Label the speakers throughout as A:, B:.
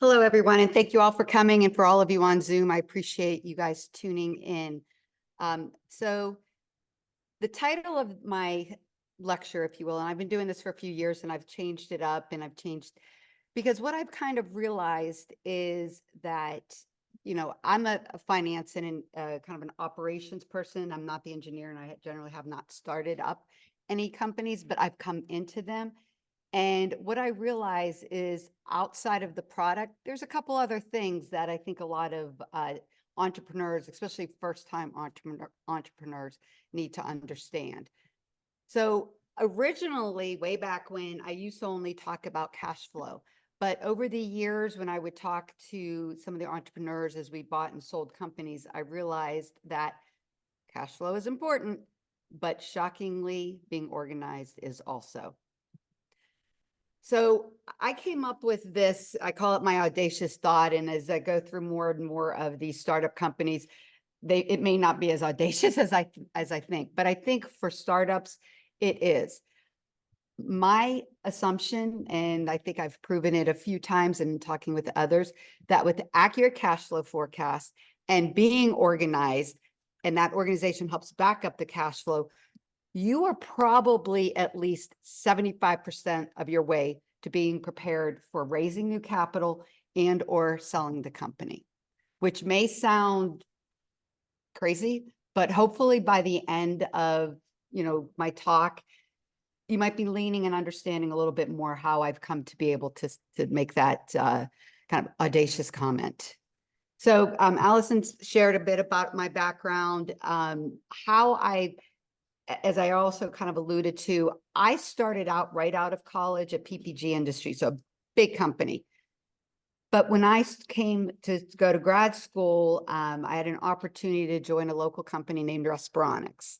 A: Hello, everyone, and thank you all for coming, and for all of you on Zoom. I appreciate you guys tuning in. So the title of my lecture, if you will, and I've been doing this for a few years and I've changed it up and I've changed because what I've kind of realized is that, I'm a finance and kind of an operations person. I'm not the engineer, and I generally have not started up any companies, but I've come into them. And what I realize is outside of the product, there's a couple other things that I think a lot of entrepreneurs, especially first-time entrepreneurs, need to understand. So originally, way back when, I used to only talk about cash flow. But over the years, when I would talk to some of the entrepreneurs as we bought and sold companies, I realized that cash flow is important, but shockingly, being organized is also. So I came up with this, I call it my audacious thought. And as I go through more and more of these startup companies, it may not be as audacious as I think, but I think for startups, it is. My assumption, and I think I've proven it a few times in talking with others, that with accurate cash flow forecasts and being organized, and that organization helps back up the cash flow, you are probably at least 75% of your way to being prepared for raising new capital and or selling the company, which may sound crazy, but hopefully by the end of, my talk, you might be leaning and understanding a little bit more how I've come to be able to make that kind of audacious comment. So Allison shared a bit about my background, how as I also kind of alluded to, I started out right out of college at PPG Industries, so a big company. But when I came to go to grad school, I had an opportunity to join a local company named Respironics.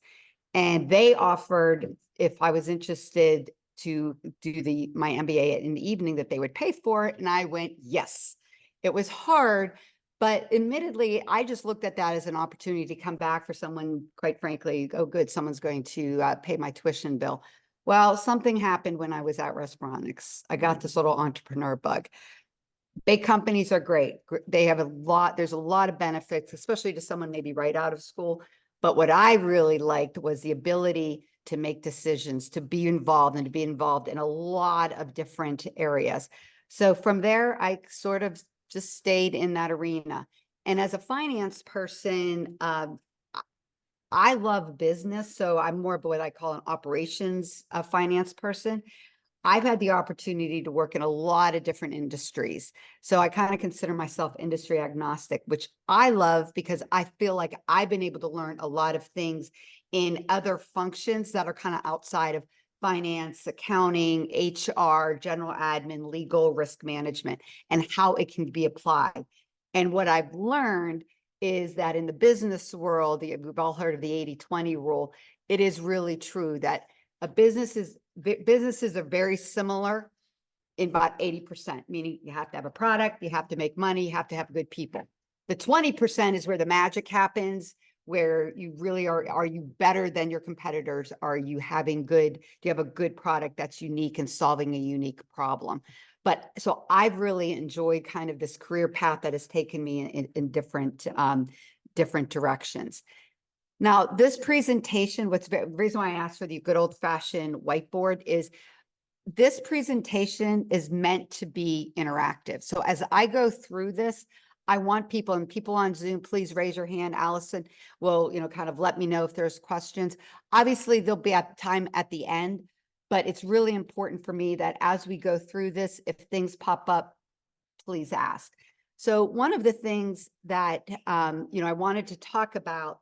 A: And they offered, if I was interested to do my MBA in the evening, that they would pay for it. And I went, yes. It was hard, but admittedly, I just looked at that as an opportunity to come back for someone, quite frankly, oh, good, someone's going to pay my tuition bill. Well, something happened when I was at Respironics. I got this little entrepreneur bug. Big companies are great. They have there's a lot of benefits, especially to someone maybe right out of school. But what I really liked was the ability to make decisions, to be involved, and to be involved in a lot of different areas. So from there, I sort of just stayed in that arena. And as a finance person, I love business. So I'm more of what I call an operations finance person. I've had the opportunity to work in a lot of different industries. So I kind of consider myself industry agnostic, which I love because I feel like I've been able to learn a lot of things in other functions that are kind of outside of finance, accounting, HR, general admin, legal, risk management, and how it can be applied. And what I've learned is that in the business world, we've all heard of the 80-20 rule. It is really true that businesses are very similar in about 80%, meaning you have to have a product, you have to make money, you have to have good people. The 20% is where the magic happens, where you really are you better than your competitors? Do you have a good product that's unique and solving a unique problem? But so I've really enjoyed kind of this career path that has taken me in different directions. Now, this presentation, the reason why I asked for the good old-fashioned whiteboard is this presentation is meant to be interactive. So as I go through this, I want people on Zoom, please raise your hand. Allison will, kind of let me know if there's questions. Obviously, there'll be time at the end, but it's really important for me that as we go through this, if things pop up, please ask. So one of the things that, I wanted to talk about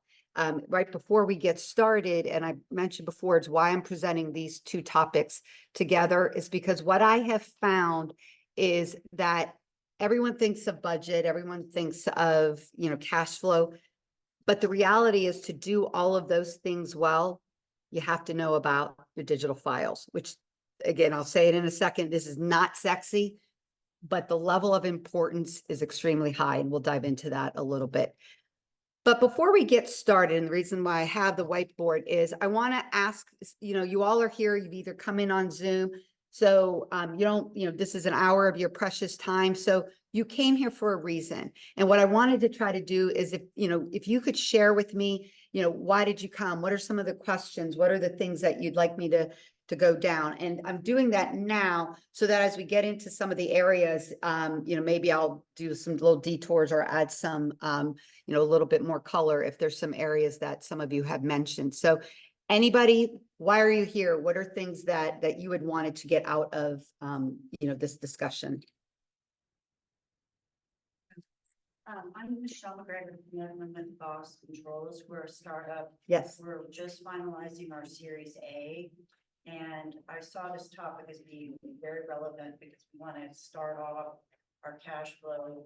A: right before we get started, and I mentioned before, it's why I'm presenting these two topics together, is because what I have found is that everyone thinks of budget, everyone thinks of, cash flow, but the reality is to do all of those things well, you have to know about your digital files, which, again, I'll say it in a second, this is not sexy, but the level of importance is extremely high, and we'll dive into that a little bit. But before we get started, and the reason why I have the whiteboard is I want to ask, you all are here, you've either come in on Zoom, So you don't, this is an hour of your precious time. So you came here for a reason. And what I wanted to try to do is if you could share with me, why did you come? What are some of the questions? What are the things that you'd like me to go down? And I'm doing that now so that as we get into some of the areas, maybe I'll do some little detours or add some, a little bit more color if there's some areas that some of you have mentioned. So anybody, why are you here? What are things that you had wanted to get out of, this discussion?
B: I'm Michelle McGregor, with Boss Controls. We're a startup.
A: Yes.
B: We're just finalizing our Series A. And I saw this topic as being very relevant because we want to start off our cash flow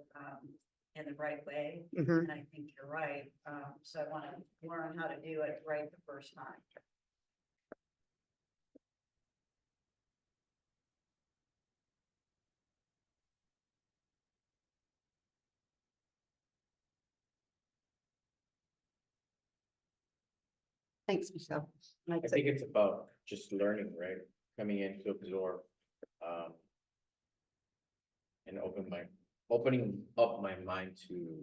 B: in the right way. And I think you're right. So I want to learn how to do it right the first time.
A: Thanks, Michelle.
C: I think it's about just learning, right? Coming in to absorb, and opening up my mind to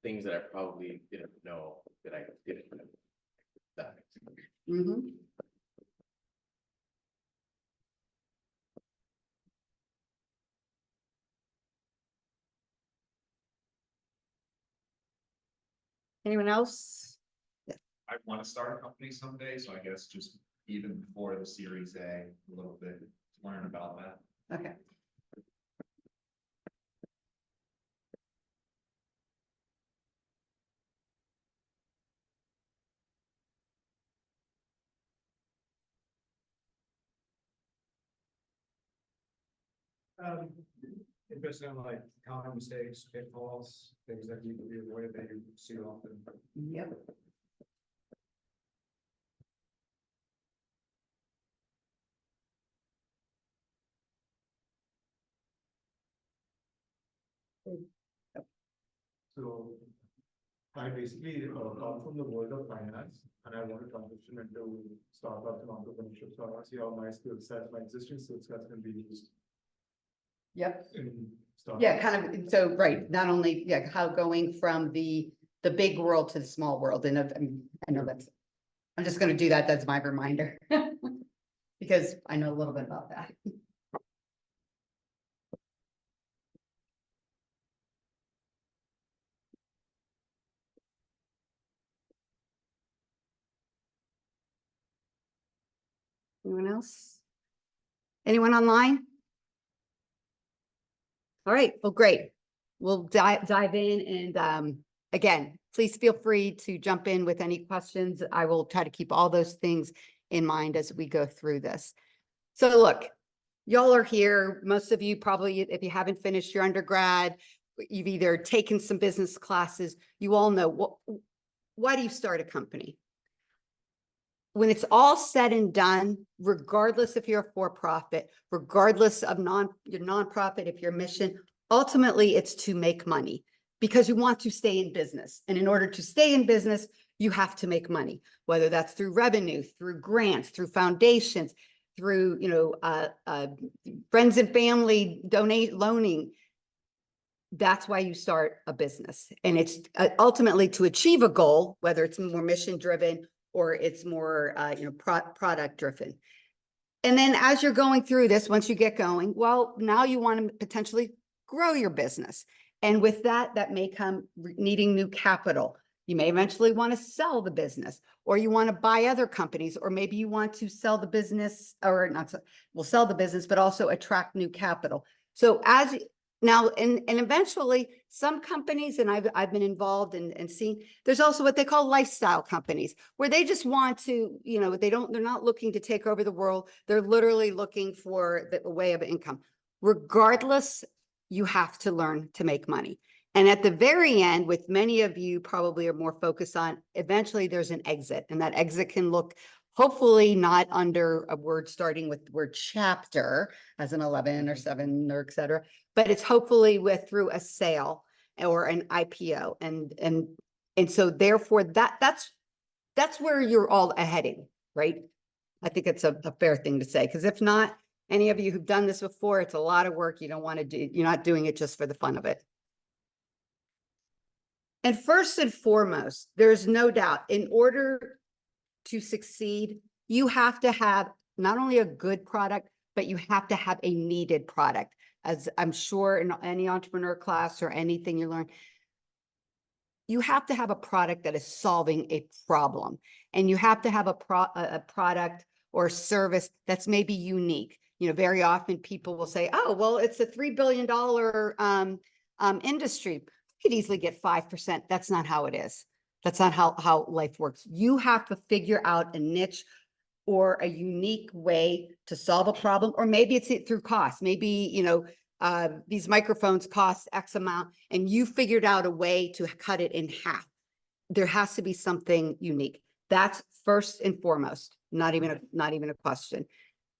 C: things that I probably didn't know that I didn't know. That makes sense.
A: Anyone else?
D: I want to start a company someday, so I guess just even before the Series A, a little bit to learn about that.
A: Okay.
E: Interested in like common mistakes, pitfalls, things that need to be avoided that you see often.
A: Yep.
E: So I basically come from the world of finance and I want to transition into startups and entrepreneurship. So I want to see how my skill sets, my existing skill sets can be used
A: Yep.
E: in startups.
A: Yeah, kind of. So, right. Not only, how going from the big world to the small world. And I know I'm just going to do that. That's my reminder because I know a little bit about that. Anyone else? Anyone online? All right, well, great. We'll dive in and again, please feel free to jump in with any questions. I will try to keep all those things in mind as we go through this. So look, y'all are here. Most of you probably, if you haven't finished your undergrad, you've either taken some business classes, you all know why do you start a company? When it's all said and done, regardless if you're a for-profit, regardless of your nonprofit, if your mission, ultimately it's to make money because you want to stay in business. And in order to stay in business, you have to make money, whether that's through revenue, through grants, through foundations, through, friends and family loaning. That's why you start a business. And it's ultimately to achieve a goal, whether it's more mission driven or it's more, product driven. And then as you're going through this, once you get going, well, now you want to potentially grow your business. And with that, that may come needing new capital. You may eventually want to sell the business, or you want to buy other companies, or maybe you want to sell the business or not, sell the business, but also attract new capital. So now, and eventually some companies, and I've been involved and seen, there's also what they call lifestyle companies where they just want to, they're not looking to take over the world. They're literally looking for a way of income. Regardless, you have to learn to make money. And at the very end, with many of you probably are more focused on, eventually there's an exit, and that exit can look hopefully not under a word starting with the word chapter as an 11 or 7 or et cetera, but it's hopefully through a sale or an IPO. And so therefore that's where you're all heading, right? I think it's a fair thing to say, because if not, Any of you who've done this before, it's a lot of work. You don't want to do, you're not doing it just for the fun of it. And first and foremost, there's no doubt, in order to succeed, you have to have not only a good product, but you have to have a needed product. As I'm sure in any entrepreneur class or anything you learn, you have to have a product that is solving a problem. And you have to have a product or service that's maybe unique. You know, very often people will say, oh, well, it's a $3 billion industry. You could easily get 5%. That's not how it is. That's not how life works. You have to figure out a niche or a unique way to solve a problem, or maybe it's through cost. Maybe, you know, these microphones cost X amount and you figured out a way to cut it in half. There has to be something unique. That's first and foremost, not even a question.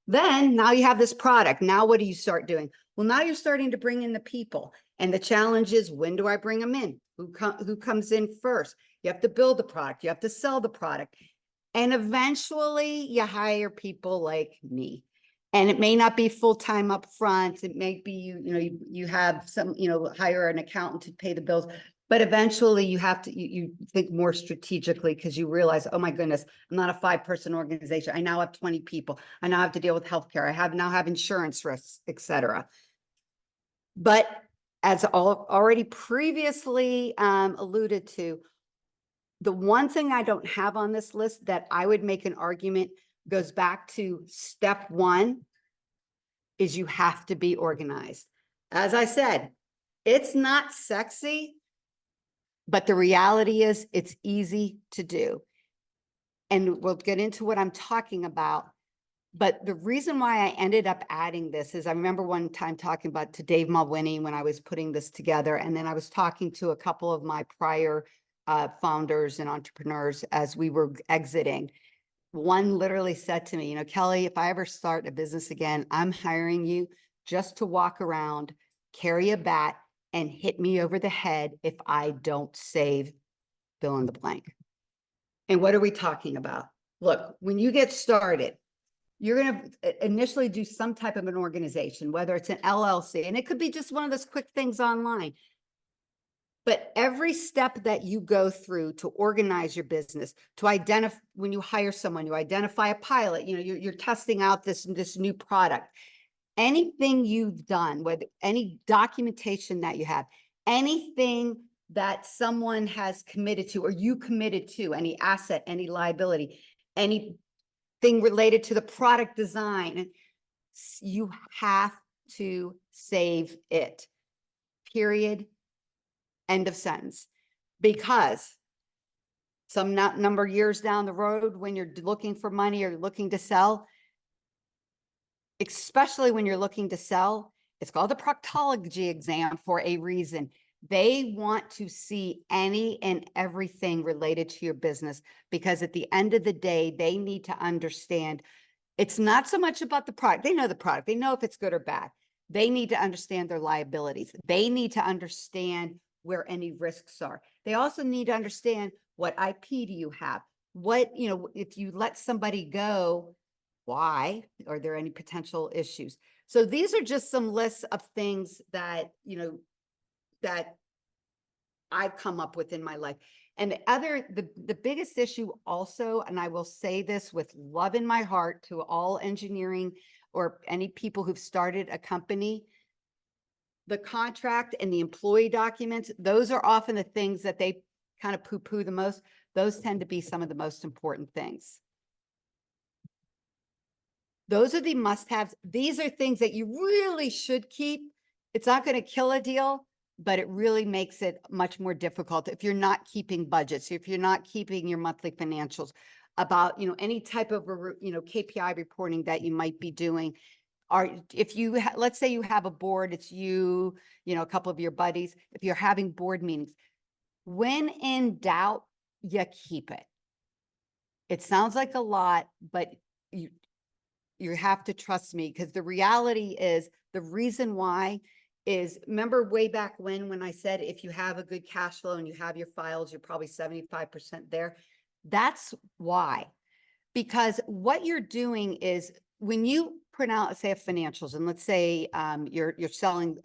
A: Then now you have this product. Now what do you start doing? Well, now you're starting to bring in the people. And the challenge is, when do I bring them in? Who comes in first? You have to build the product. You have to sell the product. And eventually you hire people like me. And it may not be full-time up front. It may be, you have some, hire an accountant to pay the bills. But eventually you have to, you think more strategically, because you realize, oh my goodness, I'm not a 5-person organization. I now have 20 people. I now have to deal with healthcare. I now have insurance risks, et cetera. But as already previously alluded to, the one thing I don't have on this list that I would make an argument goes back to step one, is you have to be organized. As I said, it's not sexy, but the reality is it's easy to do. And we'll get into what I'm talking about. But the reason why I ended up adding this is, I remember one time talking about to Dave Mulwiney when I was putting this together. And then I was talking to a couple of my prior founders and entrepreneurs as we were exiting. One literally said to me, Kelley, if I ever start a business again, I'm hiring you just to walk around, carry a bat, and hit me over the head if I don't save fill in the blank. And what are we talking about? Look, when you get started, you're going to initially do some type of an organization, whether it's an LLC, and it could be just one of those quick things online. But every step that you go through to organize your business, to identify, when you hire someone, you identify a pilot, you're testing out this new product. Anything you've done, whether any documentation that you have, anything that someone has committed to, or you committed to, any asset, any liability, anything related to the product design, you have to save it, period. End of sentence. Because some number of years down the road, when you're looking for money or looking to sell, especially when you're looking to sell, it's called the proctology exam for a reason. They want to see any and everything related to your business, because at the end of the day, they need to understand it's not so much about the product. They know the product. They know if it's good or bad. They need to understand their liabilities. They need to understand where any risks are. They also need to understand, what IP do you have? What, if you let somebody go, why? Are there any potential issues? So these are just some lists of things that, that I've come up with in my life. And the biggest issue also, and I will say this with love in my heart to all engineering or any people who've started a company, the contract and the employee documents, those are often the things that they kind of poo-poo the most. Those tend to be some of the most important things. Those are the must-haves. These are things that you really should keep. It's not going to kill a deal, but it really makes it much more difficult if you're not keeping budgets, if you're not keeping your monthly financials, about, any type of, KPI reporting that you might be doing. Or if you, let's say you have a board, it's you, a couple of your buddies, if you're having board meetings, when in doubt, you keep it. It sounds like a lot, but you have to trust me, because the reality is, the reason why is, remember way back when I said, if you have a good cash flow and you have your files, you're probably 75% there. That's why. Because what you're doing is, when you print out, say, a financials, and let's say you're selling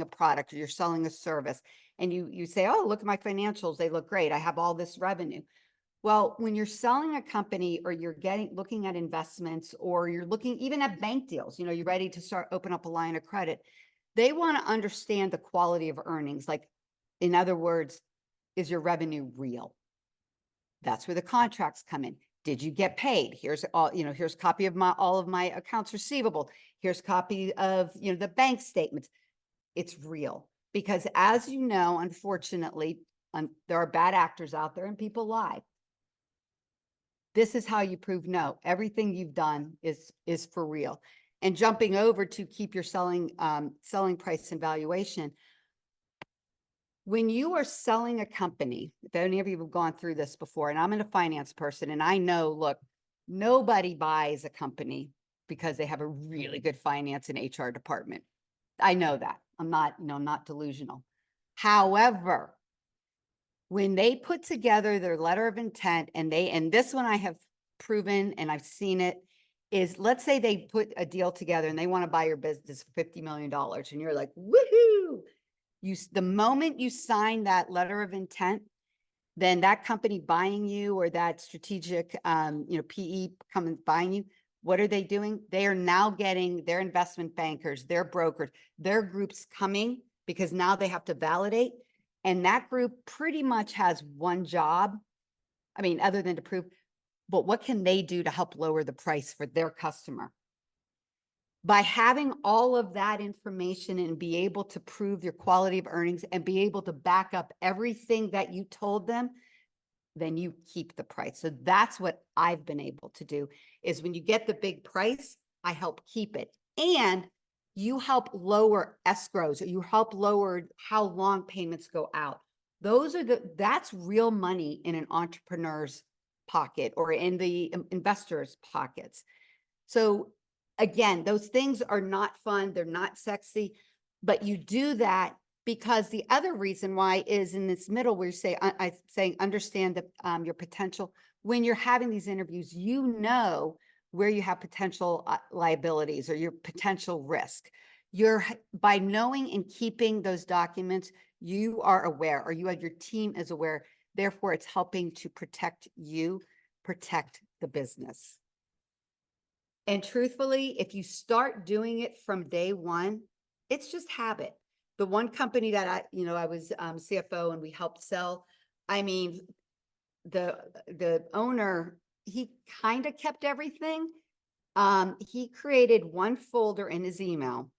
A: a product or you're selling a service, and you say, oh, look at my financials, they look great, I have all this revenue. Well, when you're selling a company or you're looking at investments, or you're looking even at bank deals, you know, you're ready to start open up a line of credit, they want to understand the quality of earnings. Like, in other words, is your revenue real? That's where the contracts come in. Did you get paid? Here's all, you know, here's a copy of all of my accounts receivable. Here's a copy of, you know, the bank statements. It's real, because as you know, unfortunately, there are bad actors out there and people lie. This is how you prove no, everything you've done is for real. And jumping over to keep your selling price and valuation. When you are selling a company, if any of you have gone through this before, and I'm a finance person, and I know, look, nobody buys a company because they have a really good finance and HR department. I know that. I'm not, you know, not delusional. However, when they put together their letter of intent, and this one I have proven and I've seen it, is, let's say they put a deal together and they want to buy your business for $50 million, and you're like, woohoo! The moment you sign that letter of intent, then that company buying you, or that strategic, you know, PE coming buying you, what are they doing? They are now getting their investment bankers, their brokers, their groups coming, because now they have to validate. And that group pretty much has one job. I mean, other than to prove, but what can they do to help lower the price for their customer? By having all of that information and be able to prove your quality of earnings and be able to back up everything that you told them, then you keep the price. So that's what I've been able to do, is when you get the big price, I help keep it. And you help lower escrows, or you help lower how long payments go out. That's real money in an entrepreneur's pocket, or in the investor's pockets. So again, those things are not fun. They're not sexy, but you do that because the other reason why is in this middle where you say, I saying, understand your potential. When you're having these interviews, you know where you have potential liabilities or your potential risk. By knowing and keeping those documents, you are aware, or your team is aware. Therefore, it's helping to protect you, protect the business. And truthfully, if you start doing it from day one, it's just habit. The one company that I was CFO and we helped sell, I mean, the owner, he kind of kept everything. He created one folder in his email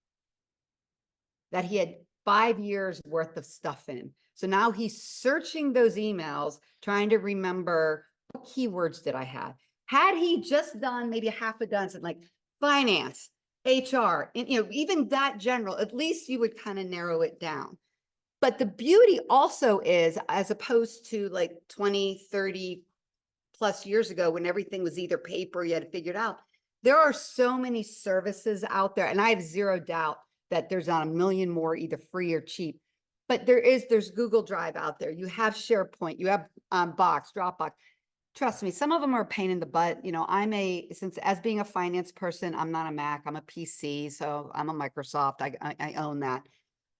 A: that he had 5 years worth of stuff in. So now he's searching those emails, trying to remember, what keywords did I have? Had he just done maybe a half a dozen, like finance, HR, and even that general, at least you would kind of narrow it down. But the beauty also is, as opposed to like 20, 30 plus years ago, when everything was either paper, you had to figure it out. There are so many services out there, and I have zero doubt that there's not a million more, either free or cheap. But there's Google Drive out there. You have SharePoint, you have Box, Dropbox. Trust me, some of them are a pain in the butt. Since as being a finance person, I'm not a Mac, I'm a PC, so I'm a Microsoft. I own that.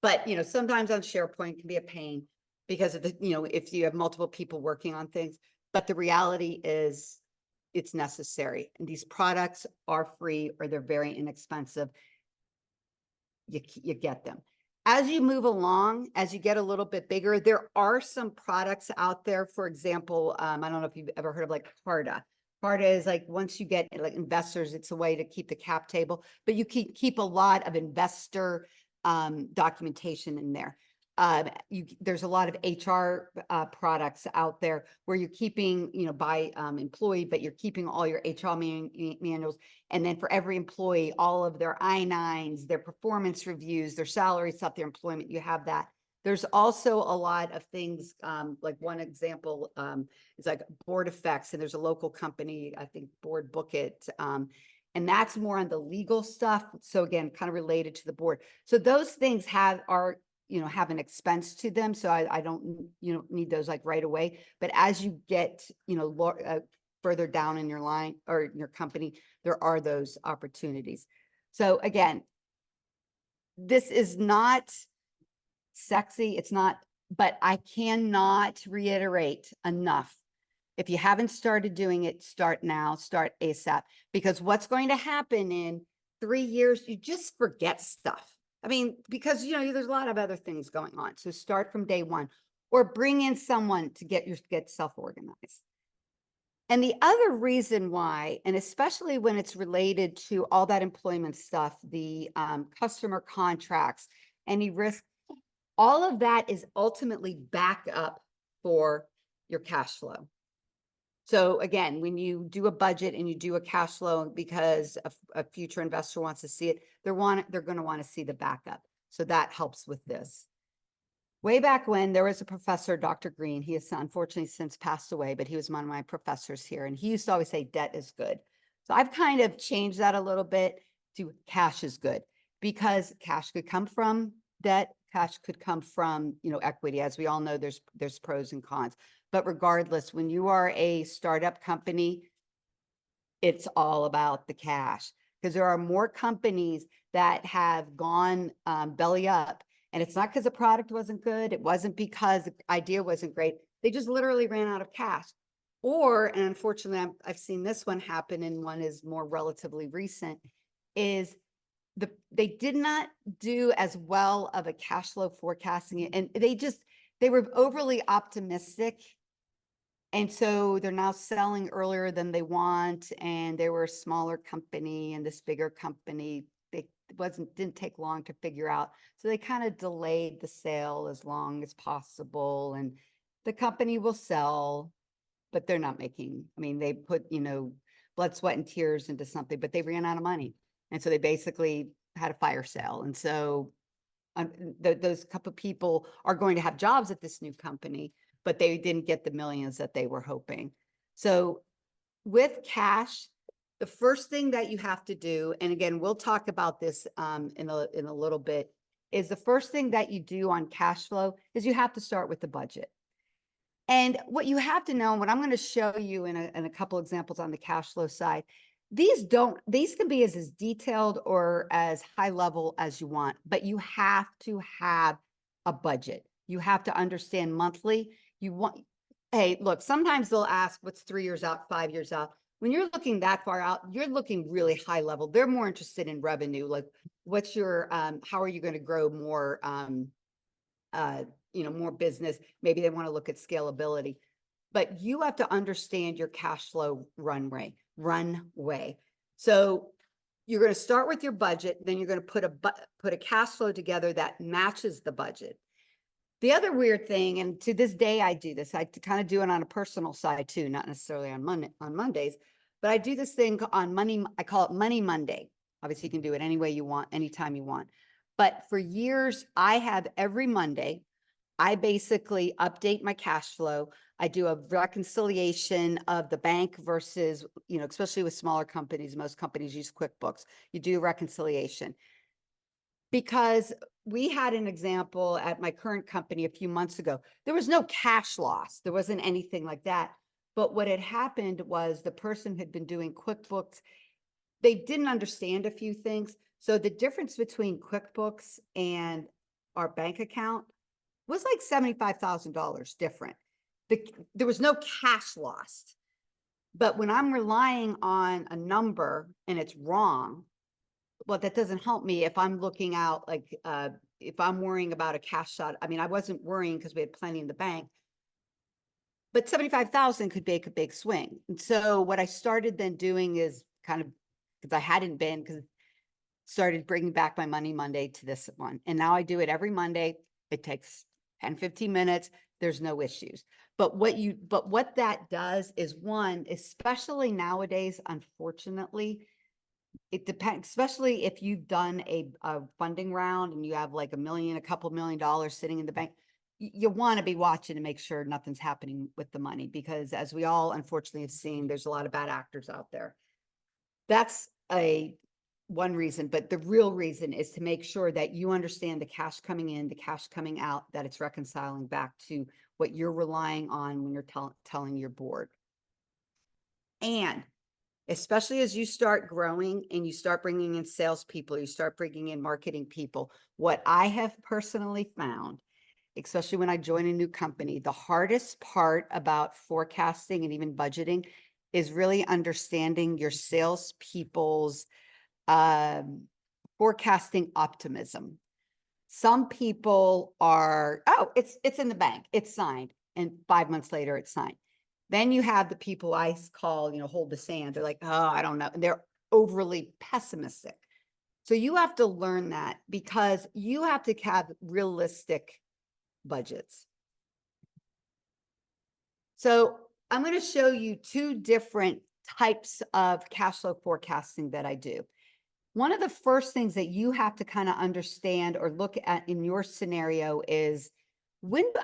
A: But sometimes on SharePoint can be a pain because of the, if you have multiple people working on things. But the reality is, it's necessary. And these products are free, or they're very inexpensive. You get them. As you move along, as you get a little bit bigger, there are some products out there. For example, I don't know if you've ever heard of like Carta. Carta is like, once you get like investors, it's a way to keep the cap table, but you keep a lot of investor documentation in there. There's a lot of HR products out there where you're keeping, by employee, but you're keeping all your HR manuals. And then for every employee, all of their I-9s, their performance reviews, their salary stuff, their employment, you have that. There's also a lot of things, like one example is like Board Effects, and there's a local company, I think Board Book It, and that's more on the legal stuff. So again, kind of related to the board. So those things have an expense to them. So I don't, need those like right away. But as you get, further down in your line or in your company, there are those opportunities. So again, this is not sexy. It's not, but I cannot reiterate enough. If you haven't started doing it, start now, start ASAP, because what's going to happen in 3 years, you just forget stuff. I mean, because, you know, there's a lot of other things going on. So start from day one, or bring in someone to get self-organized. And the other reason why, and especially when it's related to all that employment stuff, the customer contracts, any risk, all of that is ultimately back up for your cash flow. So again, when you do a budget and you do a cash flow because a future investor wants to see it, they're going to want to see the backup. So that helps with this. Way back when, there was a professor, Dr. Green. He has unfortunately since passed away, but he was one of my professors here. And he used to always say debt is good. So I've kind of changed that a little bit to cash is good, because cash could come from debt. Cash could come from, you know, equity. As we all know, there's pros and cons. But regardless, when you are a startup company, it's all about the cash, because there are more companies that have gone belly up. And it's not because the product wasn't good. It wasn't because the idea wasn't great. They just literally ran out of cash. Or, and unfortunately, I've seen this one happen, and one is more relatively recent, is they did not do as well of a cash flow forecasting, and they were overly optimistic. And so they're now selling earlier than they want. And they were a smaller company, and this bigger company, didn't take long to figure out. So they kind of delayed the sale as long as possible. And the company will sell, but they're not making, I mean, they put, you know, blood, sweat, and tears into something, but they ran out of money. And so they basically had a fire sale. And so those couple of people are going to have jobs at this new company, but they didn't get the millions that they were hoping. So with cash, the first thing that you have to do, and again, we'll talk about this in a little bit, is the first thing that you do on cash flow is you have to start with the budget. And what you have to know, and what I'm going to show you in a couple examples on the cash flow side, these can be as detailed or as high level as you want, but you have to have a budget. You have to understand monthly. Hey, look, sometimes they'll ask what's 3 years out, 5 years out. When you're looking that far out, you're looking really high level. They're more interested in revenue. Like, what's your, how are you going to grow more, you know, more business? Maybe they want to look at scalability, but you have to understand your cash flow runway. So you're going to start with your budget, then you're going to put a cash flow together that matches the budget. The other weird thing, and to this day, I do this, I kind of do it on a personal side too, not necessarily on Mondays, but I do this thing on money. I call it Money Monday. Obviously you can do it any way you want, anytime you want. But for years, I have every Monday, I basically update my cash flow. I do a reconciliation of the bank versus, you know, especially with smaller companies, most companies use QuickBooks. You do a reconciliation. Because we had an example at my current company a few months ago. There was no cash loss. There wasn't anything like that. But what had happened was the person had been doing QuickBooks. They didn't understand a few things. So the difference between QuickBooks and our bank account was like $75,000 different. There was no cash lost. But when I'm relying on a number and it's wrong, well, that doesn't help me if I'm looking out, like, if I'm worrying about a cash shot. I mean, I wasn't worrying because we had plenty in the bank, but 75,000 could make a big swing. And so what I started then doing is kind of, because I hadn't been, because started bringing back my Money Monday to this one. And now I do it every Monday. It takes 10, 15 minutes. There's no issues. But what that does is, one, especially nowadays, unfortunately, it depends, especially if you've done a funding round and you have like a couple $1 million sitting in the bank, you want to be watching to make sure nothing's happening with the money, because as we all unfortunately have seen, there's a lot of bad actors out there. That's one reason, but the real reason is to make sure that you understand the cash coming in, the cash coming out, that it's reconciling back to what you're relying on when you're telling your board. And especially as you start growing and you start bringing in salespeople, you start bringing in marketing people. What I have personally found, especially when I join a new company, the hardest part about forecasting and even budgeting is really understanding your salespeople's forecasting optimism. Some people are, oh, it's in the bank, it's signed, and 5 months later it's signed. Then you have the people I call, hold the sand. They're like, oh, I don't know. And they're overly pessimistic. So you have to learn that because you have to have realistic budgets. So I'm going to show you 2 different types of cash flow forecasting that I do. One of the first things that you have to kind of understand or look at in your scenario is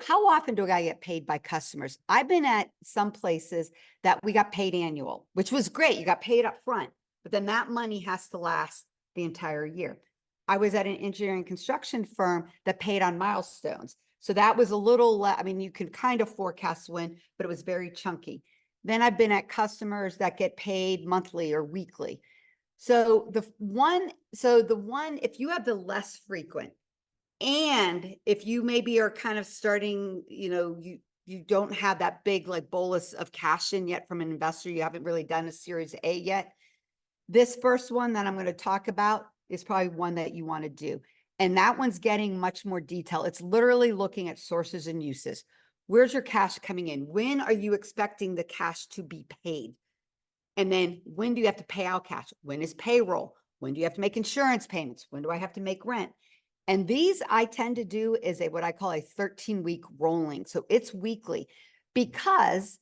A: how often do I get paid by customers? I've been at some places that we got paid annual, which was great. You got paid up front, but then that money has to last the entire year. I was at an engineering construction firm that paid on milestones. So that was a little, I mean, you can kind of forecast when, but it was very chunky. Then I've been at customers that get paid monthly or weekly. So the one, if you have the less frequent, and if you maybe are kind of starting, you don't have that big like bolus of cash in yet from an investor, you haven't really done a Series A yet. This first one that I'm going to talk about is probably one that you want to do. And that one's getting much more detail. It's literally looking at sources and uses. Where's your cash coming in? When are you expecting the cash to be paid? And then when do you have to pay out cash? When is payroll? When do you have to make insurance payments? When do I have to make rent? And these I tend to do is what I call a 13-week rolling. So it's weekly because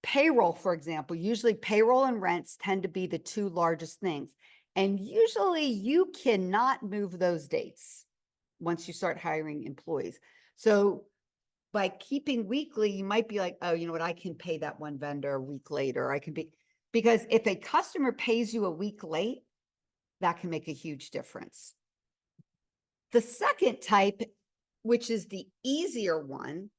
A: payroll, for example, usually payroll and rents tend to be the 2 largest things. And usually you cannot move those dates once you start hiring employees. So by keeping weekly, you might be like, oh, you know what? I can pay that one vendor a week later. Because if a customer pays you a week late, that can make a huge difference. The second type, which is the easier one,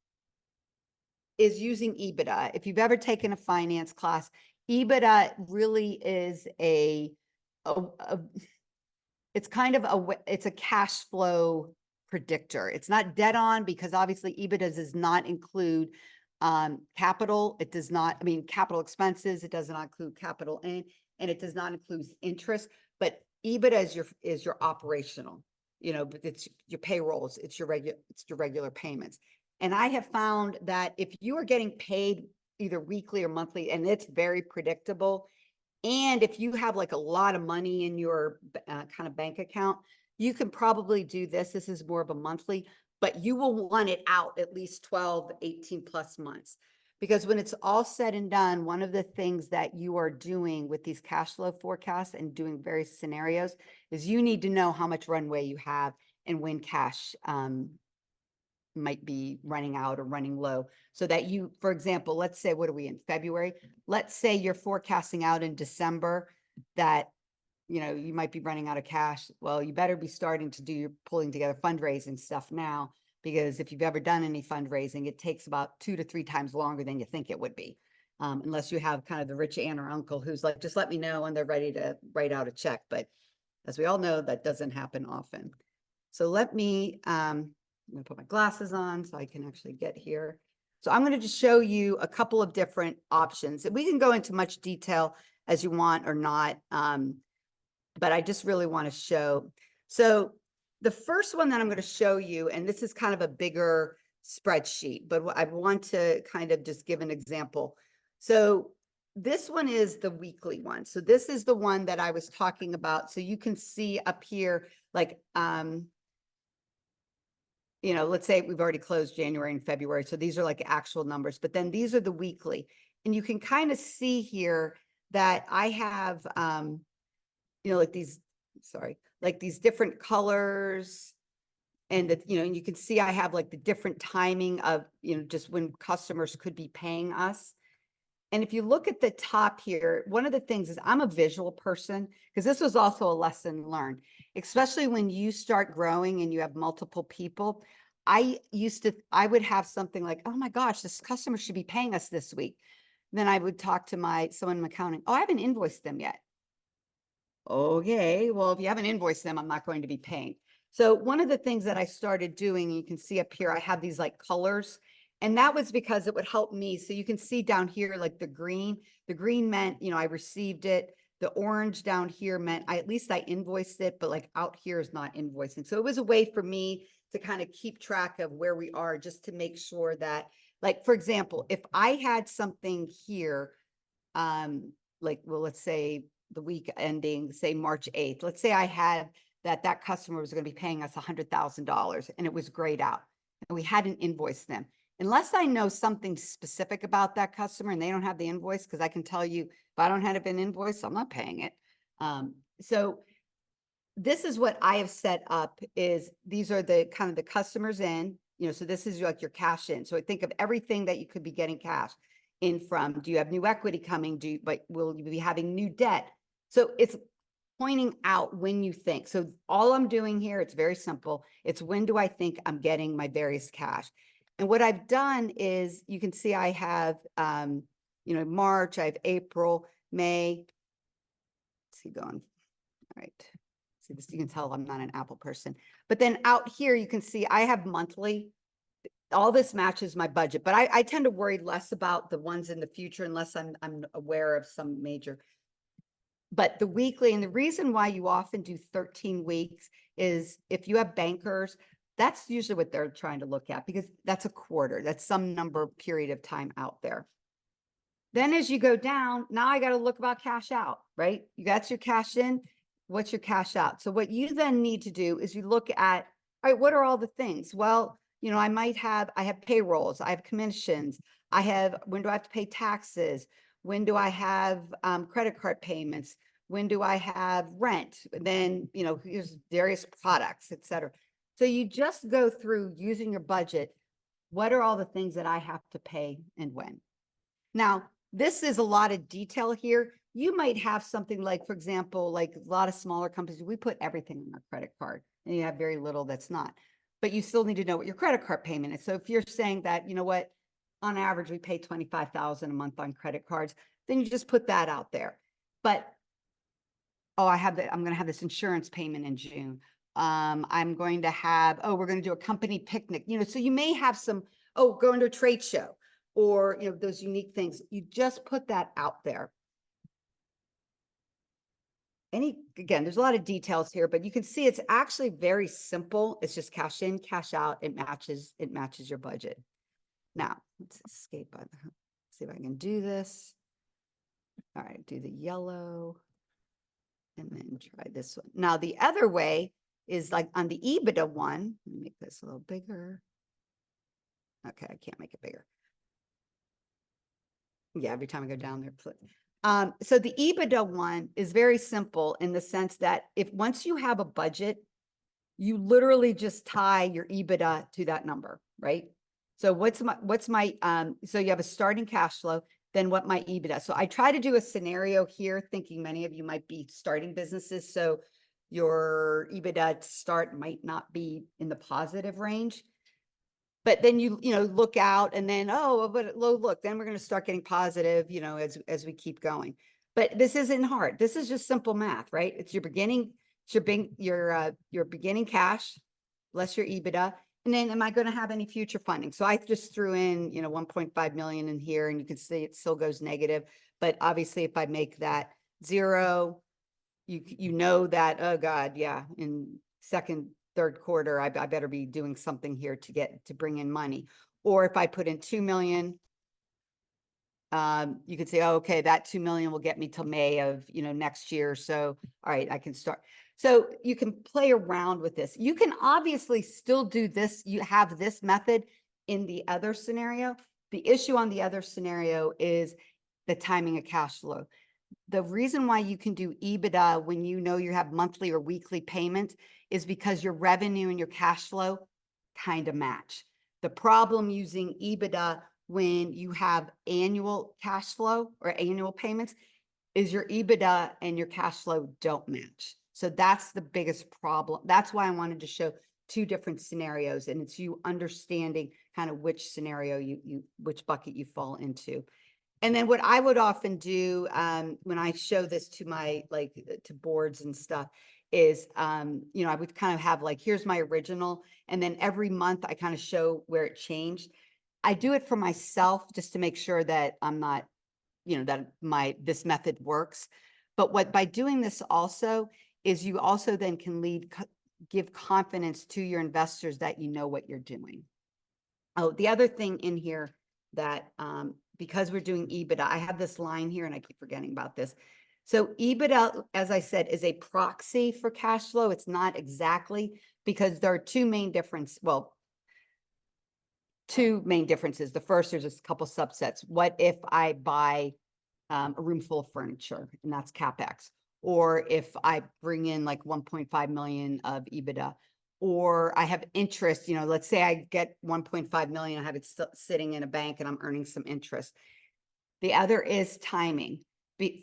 A: is using EBITDA. If you've ever taken a finance class, EBITDA really is it's a cash flow predictor. It's not dead on because obviously EBITDA does not include capital. It does not, capital expenses. It does not include capital in, and it does not include interest, but EBITDA is your operational, but it's your payrolls, it's your regular payments. And I have found that if you are getting paid either weekly or monthly, and it's very predictable, and if you have like a lot of money in your kind of bank account, you can probably do this. This is more of a monthly, but you will want it out at least 12, 18 plus months. Because when it's all said and done, one of the things that you are doing with these cash flow forecasts and doing various scenarios is you need to know how much runway you have and when cash might be running out or running low. So that you, for example, let's say, what are we in February? Let's say you're forecasting out in December that you might be running out of cash. Well, you better be starting to do your pulling together fundraising stuff now, because if you've ever done any fundraising, it takes about 2 to 3 times longer than you think it would be. Unless you have kind of the rich aunt or uncle who's like, just let me know when they're ready to write out a check. But as we all know, that doesn't happen often. So let me, I'm going to put my glasses on so I can actually get here. So I'm going to just show you a couple of different options. And we can go into much detail as you want or not. But I just really want to show. So the first one that I'm going to show you, and this is kind of a bigger spreadsheet, but I want to kind of just give an example. So this one is the weekly one. So this is the one that I was talking about. So you can see up here, like, let's say we've already closed January and February. So these are like actual numbers, but then these are the weekly. And you can kind of see here that I have, like these different colors, and that, and you can see I have like the different timing of, just when customers could be paying us. And if you look at the top here, one of the things is I'm a visual person, because this was also a lesson learned, especially when you start growing and you have multiple people. I would have something like, oh my gosh, this customer should be paying us this week. Then I would talk to someone in accounting. Oh, I haven't invoiced them yet. Okay, well, if you haven't invoiced them, I'm not going to be paying. So one of the things that I started doing, you can see up here, I have these like colors. And that was because it would help me. So you can see down here, like the green meant, I received it. The orange down here meant at least I invoiced it, but like out here is not invoicing. So it was a way for me to kind of keep track of where we are, just to make sure that, like, for example, if I had something here, like, well, let's say the week ending, say March 8th, let's say I had that customer was going to be paying us $100,000 and it was grayed out and we hadn't invoiced them. Unless I know something specific about that customer and they don't have the invoice, because I can tell you if I don't have it been invoiced, I'm not paying it. So this is what I have set up is these are the kind of the customers in, so this is like your cash in. So I think of everything that you could be getting cash in from. Do you have new equity coming? But will you be having new debt? So it's pointing out when you think. So all I'm doing here, it's very simple. It's when do I think I'm getting my various cash? And what I've done is you can see I have, March, I have April, May. Let's see going. All right. See this, you can tell I'm not an Apple person. But then out here, you can see I have monthly. All this matches my budget, but I tend to worry less about the ones in the future unless I'm aware of some major. But the weekly, and the reason why you often do 13 weeks is if you have bankers, that's usually what they're trying to look at, because that's a quarter. That's some number period of time out there. Then as you go down, now I got to look about cash out, right? You got your cash in. What's your cash out? So what you then need to do is you look at, all right, what are all the things? Well, I have payrolls, I have commissions, when do I have to pay taxes? When do I have credit card payments? When do I have rent? Then, here's various products, et cetera. So you just go through using your budget. What are all the things that I have to pay and when? Now, this is a lot of detail here. You might have something like, for example, like a lot of smaller companies, we put everything on our credit card and you have very little that's not. But you still need to know what your credit card payment is. So if you're saying that, on average, we pay $25,000 a month on credit cards, then you just put that out there. But, I'm going to have this insurance payment in June. I'm going to have, we're going to do a company picnic, so you may have some, going to a trade show or, those unique things. You just put that out there. Again, there's a lot of details here, but you can see it's actually very simple. It's just cash in, cash out. It matches your budget. Now let's escape. Let's see if I can do this. All right, do the yellow and then try this one. Now the other way is like on the EBITDA one. Let me make this a little bigger. Okay, I can't make it bigger. Yeah, every time I go down there, flip. So the EBITDA one is very simple in the sense that once you have a budget, you literally just tie your EBITDA to that number, right? So so you have a starting cash flow, then what my EBITDA. So I try to do a scenario here, thinking many of you might be starting businesses. So your EBITDA to start might not be in the positive range. But then you look out and then, look, then we're going to start getting positive, as we keep going. But this isn't hard. This is just simple math, right? It's your beginning, your beginning cash, less your EBITDA. And then am I going to have any future funding? So I just threw in, 1.5 million in here, and you can see it still goes negative. But obviously if I make that zero, you know that, oh God, yeah, in third quarter, I better be doing something here to bring in money. Or if I put in 2 million, you could say, okay, that 2 million will get me till May of, next year. So, all right, I can start. So you can play around with this. You can obviously still do this. You have this method in the other scenario. The issue on the other scenario is the timing of cash flow. The reason why you can do EBITDA when you have monthly or weekly payments is because your revenue and your cash flow kind of match. The problem using EBITDA when you have annual cash flow or annual payments is your EBITDA and your cash flow don't match. So that's the biggest problem. That's why I wanted to show two different scenarios, and it's you understanding kind of which scenario which bucket you fall into. And then what I would often do, when I show this to my, to boards and stuff is, you know, I would kind of have like, here's my original, and then every month I kind of show where it changed. I do it for myself just to make sure that I'm not, you know, that this method works. But by doing this also is you also then can give confidence to your investors that you know what you're doing. Oh, the other thing in here that, because we're doing EBITDA, I have this line here and I keep forgetting about this. So EBITDA, as I said, is a proxy for cash flow. It's not exactly, because there are two main differences. The first, there's a couple subsets. What if I buy a room full of furniture, and that's CapEx? Or if I bring in like 1.5 million of EBITDA, or I have interest, you know, let's say I get 1.5 million, I have it sitting in a bank and I'm earning some interest. The other is timing.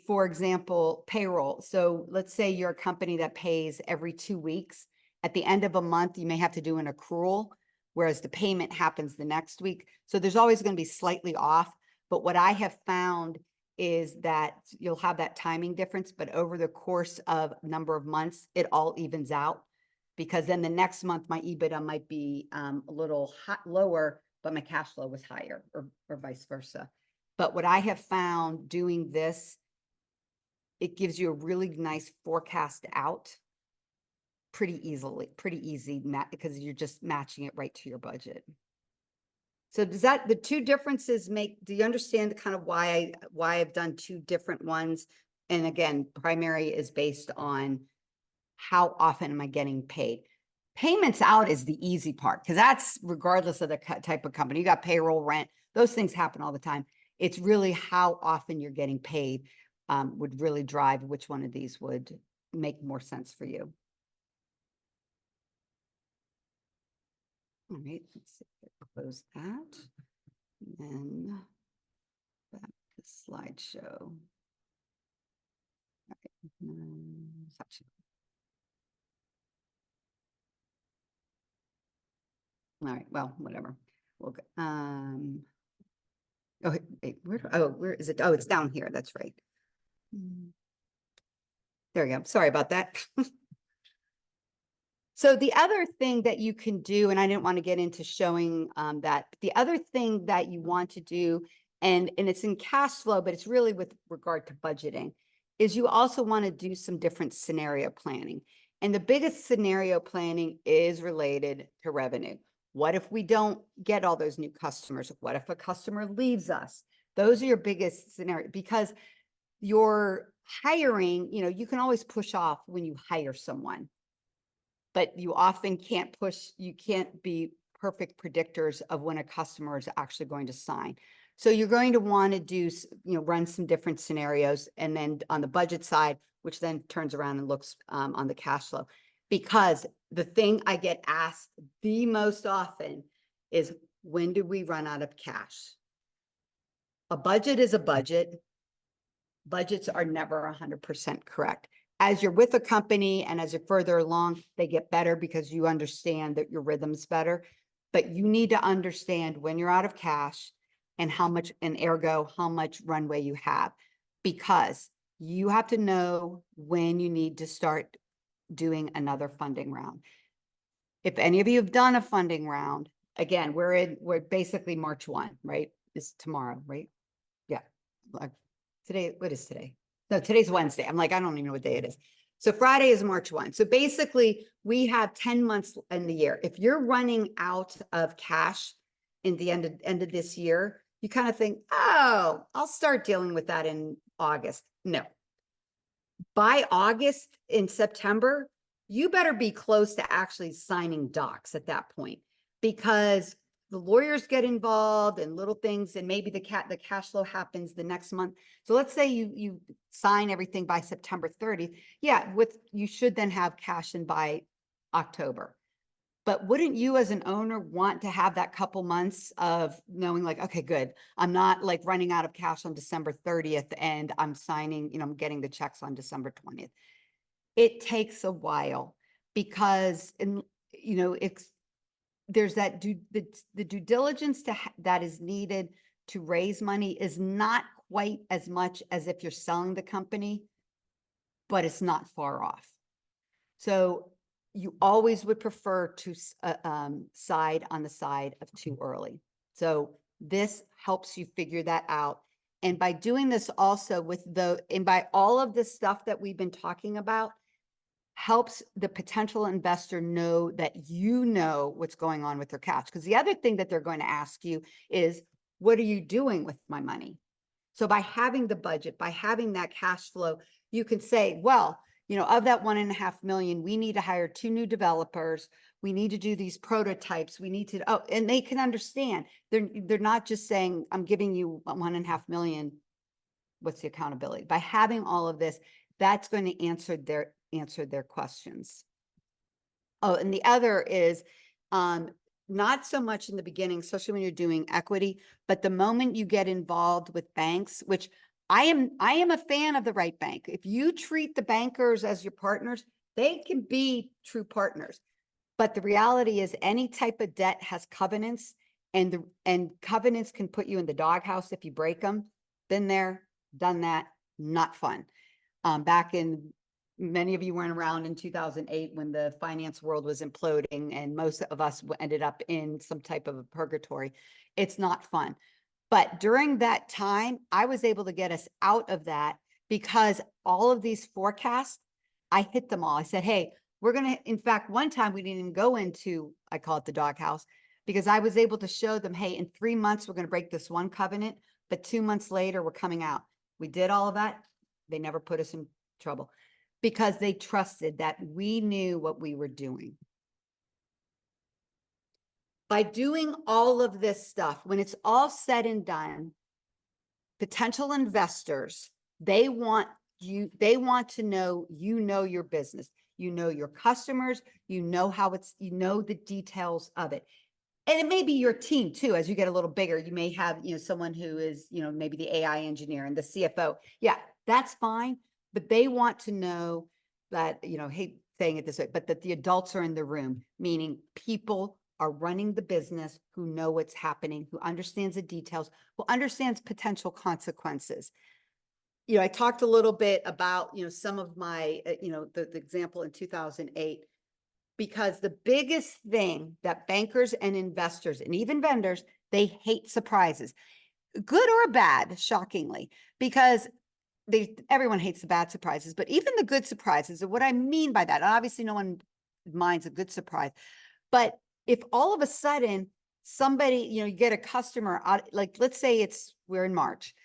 A: For example, payroll. So let's say you're a company that pays every 2 weeks. At the end of a month, you may have to do an accrual, whereas the payment happens the next week. So there's always going to be slightly off. But what I have found is that you'll have that timing difference, but over the course of a number of months, it all evens out, because then the next month my EBITDA might be a little lower, but my cash flow was higher, or vice versa. But what I have found doing this, it gives you a really nice forecast out pretty easy, because you're just matching it right to your budget. So does that, the two differences do you understand the kind of why I've done two different ones? And again, primary is based on how often am I getting paid? Payments out is the easy part, because that's regardless of the type of company. You got payroll, rent, those things happen all the time. It's really how often you're getting paid would really drive which one of these would make more sense for you. All right, let's see, close that. And then back to slideshow. All right, well, whatever. We'll go, oh, wait, where is it? Oh, it's down here. That's right. There we go. Sorry about that. So the other thing that you can do, and I didn't want to get into showing that, but the other thing that you want to do, and it's in cash flow, but it's really with regard to budgeting, is you also want to do some different scenario planning. And the biggest scenario planning is related to revenue. What if we don't get all those new customers? What if a customer leaves us? Those are your biggest scenario, because your hiring, you know, you can always push off when you hire someone, but you often can't be perfect predictors of when a customer is actually going to sign. So you're going to want to do, you know, run some different scenarios, and then on the budget side, which then turns around and looks on the cash flow. Because the thing I get asked the most often is, when do we run out of cash? A budget is a budget. Budgets are never 100% correct. As you're with a company and as you're further along, they get better because you understand that your rhythm's better. But you need to understand when you're out of cash and how much, and ergo, how much runway you have, because you have to know when you need to start doing another funding round. If any of you have done a funding round, again, we're basically March 1, right? It's tomorrow, right? Yeah. Today, what is today? No, today's Wednesday. I'm like, I don't even know what day it is. So Friday is March 1. So basically we have 10 months in the year. If you're running out of cash in the end of this year, you kind of think, oh, I'll start dealing with that in August. No. By August, in September, you better be close to actually signing docs at that point, because the lawyers get involved and little things, and maybe the cash flow happens the next month. So let's say you sign everything by September 30th. Yeah, you should then have cash in by October. But wouldn't you as an owner want to have that couple months of knowing like, okay, good, I'm not like running out of cash on December 30th and I'm signing, you know, I'm getting the checks on December 20th. It takes a while, because you know, there's that the due diligence that is needed to raise money is not quite as much as if you're selling the company, but it's not far off. So you always would prefer to side on the side of too early. So this helps you figure that out. And by doing this also and by all of this stuff that we've been talking about, helps the potential investor know that you know what's going on with their cash. Because the other thing that they're going to ask you is, what are you doing with my money? So by having the budget, by having that cash flow, you can say, well, you know, of that 1.5 million, we need to hire 2 new developers. We need to do these prototypes. We need to, and they can understand. They're not just saying, I'm giving you 1.5 million. What's the accountability? By having all of this, that's going to answer their questions. Oh, and the other is not so much in the beginning, especially when you're doing equity, but the moment you get involved with banks, which I am a fan of the right bank. If you treat the bankers as your partners, they can be true partners. But the reality is any type of debt has covenants, and covenants can put you in the doghouse if you break them. Been there, done that, not fun. Back in, many of you weren't around in 2008 when the finance world was imploding and most of us ended up in some type of a purgatory. It's not fun. But during that time, I was able to get us out of that because all of these forecasts, I hit them all. I said, hey, we're going to, in fact, one time we didn't even go into, I call it the doghouse, because I was able to show them, hey, in 3 months, we're going to break this one covenant, but 2 months later, we're coming out. We did all of that. They never put us in trouble because they trusted that we knew what we were doing. By doing all of this stuff, when it's all said and done, potential investors, they want to know, you know, your business, you know, your customers, you know how you know the details of it. And it may be your team too. As you get a little bigger, you may have, you know, someone who is, you know, maybe the AI engineer and the CFO. Yeah, that's fine. But they want to know that, you know, hate saying it this way, but that the adults are in the room, meaning people are running the business who know what's happening, who understands the details, who understands potential consequences. You know, I talked a little bit about, you know, some of my, you know, the example in 2008, because the biggest thing that bankers and investors and even vendors, they hate surprises, good or bad, shockingly, because everyone hates the bad surprises, but even the good surprises. And what I mean by that, obviously no one minds a good surprise, but if all of a sudden somebody, you know, you get a customer out, like let's say we're in March,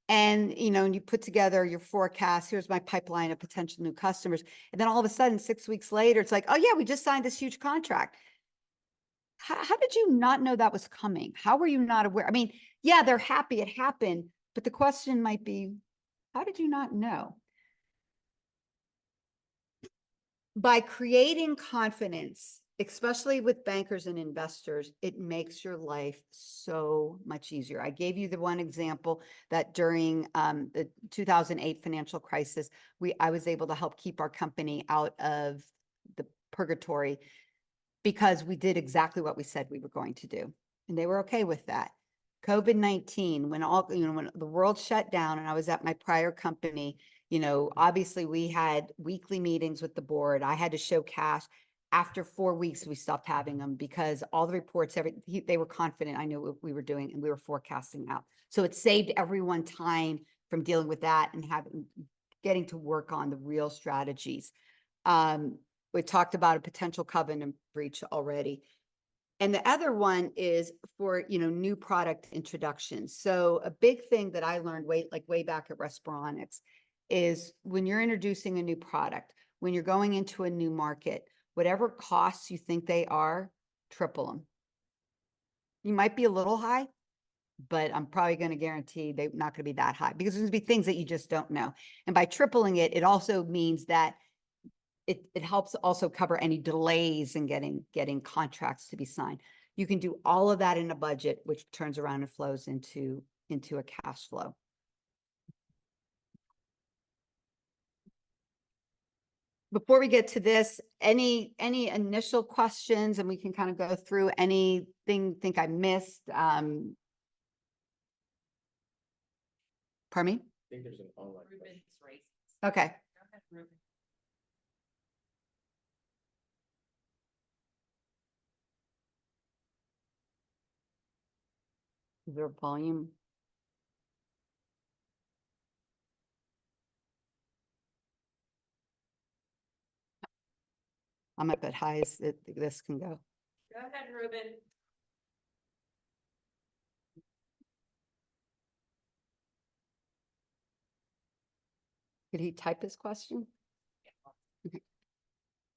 A: and you know, and you put together your forecast, here's my pipeline of potential new customers, and then all of a sudden 6 weeks later, it's like, oh yeah, we just signed this huge contract. How did you not know that was coming? How were you not aware? I mean, yeah, they're happy it happened, but the question might be, how did you not know? By creating confidence, especially with bankers and investors, it makes your life so much easier. I gave you the one example that during the 2008 financial crisis, I was able to help keep our company out of the purgatory because we did exactly what we said we were going to do. And they were okay with that. COVID-19, when when the world shut down and I was at my prior company, you know, obviously we had weekly meetings with the board. I had to show cash. After 4 weeks, we stopped having them because all the reports, they were confident I knew what we were doing and we were forecasting out. So it saved everyone time from dealing with that and getting to work on the real strategies. We talked about a potential covenant breach already. And the other one is for, you know, new product introductions. So a big thing that I learned way back at Respironics is when you're introducing a new product, when you're going into a new market, whatever costs you think they are, triple them. You might be a little high, but I'm probably going to guarantee they're not going to be that high because there's going to be things that you just don't know. And by tripling it, it also means that it helps also cover any delays in getting contracts to be signed. You can do all of that in a budget, which turns around and flows into a cash flow. Before we get to this, any initial questions, and we can kind of go through anything think I missed. Pardon me?
C: I think there's an online question.
A: Okay. Is there a volume? I'm up at high as this can go.
F: Go ahead, Ruben.
A: Did he type his question? Okay.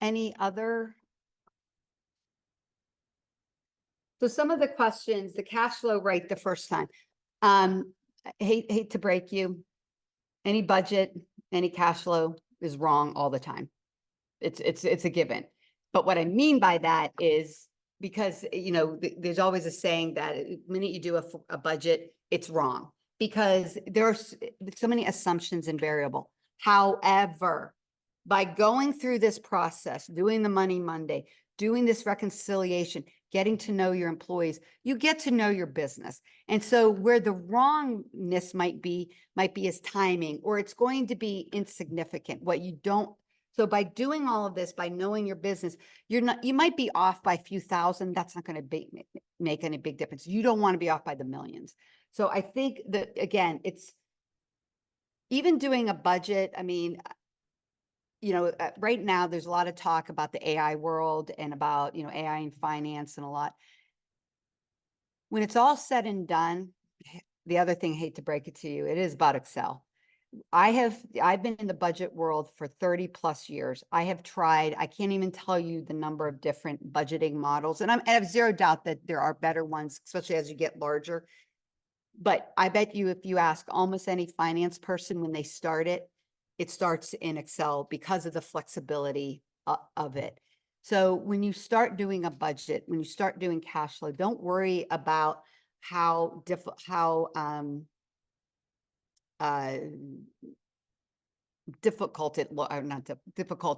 A: Any other? So some of the questions, the cash flow right the first time. I hate to break you. Any budget, any cash flow is wrong all the time. It's a given. But what I mean by that is because, you know, there's always a saying that the minute you do a budget, it's wrong because there's so many assumptions and variable. However, by going through this process, doing the Money Monday, doing this reconciliation, getting to know your employees, you get to know your business. And so where the wrongness might be is timing, or it's going to be insignificant. What you don't, so by doing all of this, by knowing your business, you might be off by a few thousand. That's not going to make any big difference. You don't want to be off by the millions. So I think that, again, it's even doing a budget. I mean, you know, right now there's a lot of talk about the AI world and about, you know, AI in finance and a lot. When it's all said and done, the other thing, I hate to break it to you, it is about Excel. I've been in the budget world for 30 plus years. I have tried, I can't even tell you the number of different budgeting models, and I have zero doubt that there are better ones, especially as you get larger. But I bet you if you ask almost any finance person when they start it starts in Excel because of the flexibility of it. So when you start doing a budget, when you start doing cash flow, don't worry about how difficult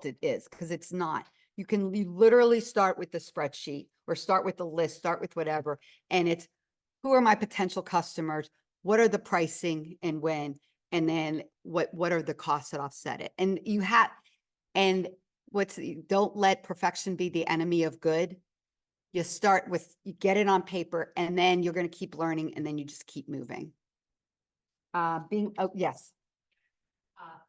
A: it is, because it's not. You literally start with the spreadsheet or start with the list, start with whatever, and it's who are my potential customers, what are the pricing and when, and then what are the costs that offset it. And don't let perfection be the enemy of good. You start with, you get it on paper, and then you're going to keep learning, and then you just keep moving. Yes.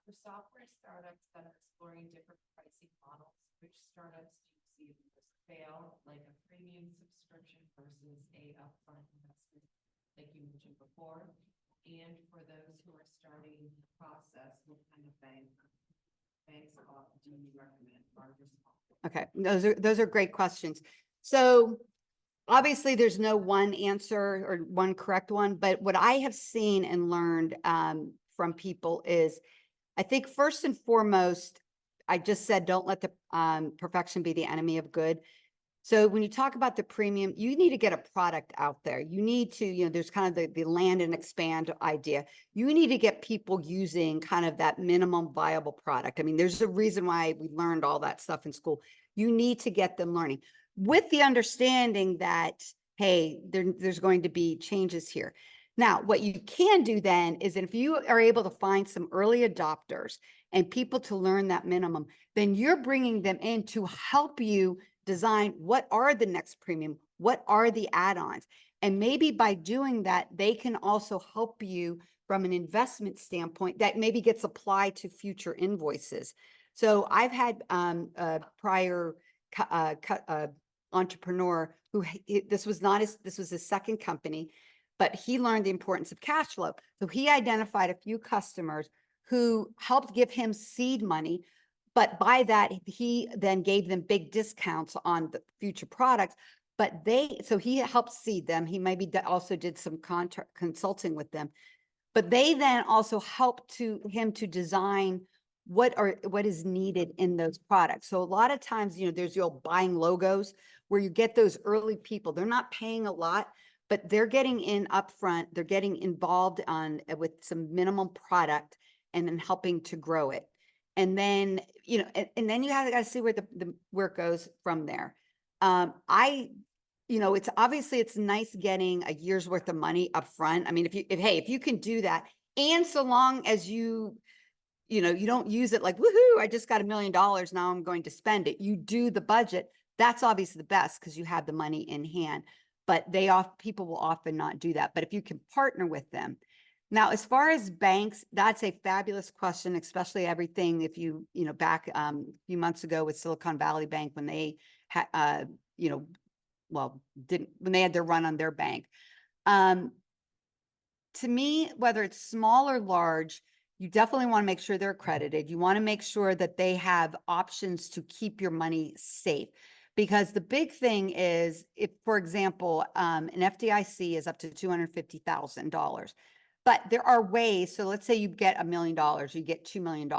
F: For software startups that are exploring different pricing models, which startups do you see the most fail, like a premium subscription versus a upfront investment, like you mentioned before? And for those who are starting the process, what kind of banks do you recommend, large or small?
A: Okay, those are great questions. So obviously there's no one answer or one correct one, but what I have seen and learned from people is, I think first and foremost, I just said, don't let the perfection be the enemy of good. So when you talk about the premium, you need to get a product out there. You need to, you know, there's kind of the land and expand idea. You need to get people using kind of that minimum viable product. I mean, there's a reason why we learned all that stuff in school. You need to get them learning with the understanding that, hey, there's going to be changes here. Now, what you can do then is if you are able to find some early adopters and people to learn that minimum, then you're bringing them in to help you design what are the next premium, what are the add-ons. And maybe by doing that, they can also help you from an investment standpoint that maybe gets applied to future invoices. So I've had a prior entrepreneur who, this was his second company, but he learned the importance of cash flow. So he identified a few customers who helped give him seed money, but by that, he then gave them big discounts on the future products. But so he helped seed them. He maybe also did some consulting with them, but they then also helped him to design what is needed in those products. So a lot of times, you know, there's the old buying logos where you get those early people. They're not paying a lot, but they're getting in upfront. They're getting involved with some minimum product and then helping to grow it. And then, you know, and then you got to see where where it goes from there. You know, it's nice getting a year's worth of money up front. I mean, if you can do that, And so long as you don't use it like, woohoo, I just got $1 million. Now I'm going to spend it. You do the budget. That's obviously the best because you have the money in hand, but people will often not do that. But if you can partner with them. Now, as far as banks, that's a fabulous question, especially everything. If back a few months ago with Silicon Valley Bank, when they had, when they had their run on their bank. To me, whether it's small or large, you definitely want to make sure they're accredited. You want to make sure that they have options to keep your money safe. Because the big thing is, if, for example, an FDIC is up to $250,000, but there are ways. So let's say you get $1 million, you get $2 million.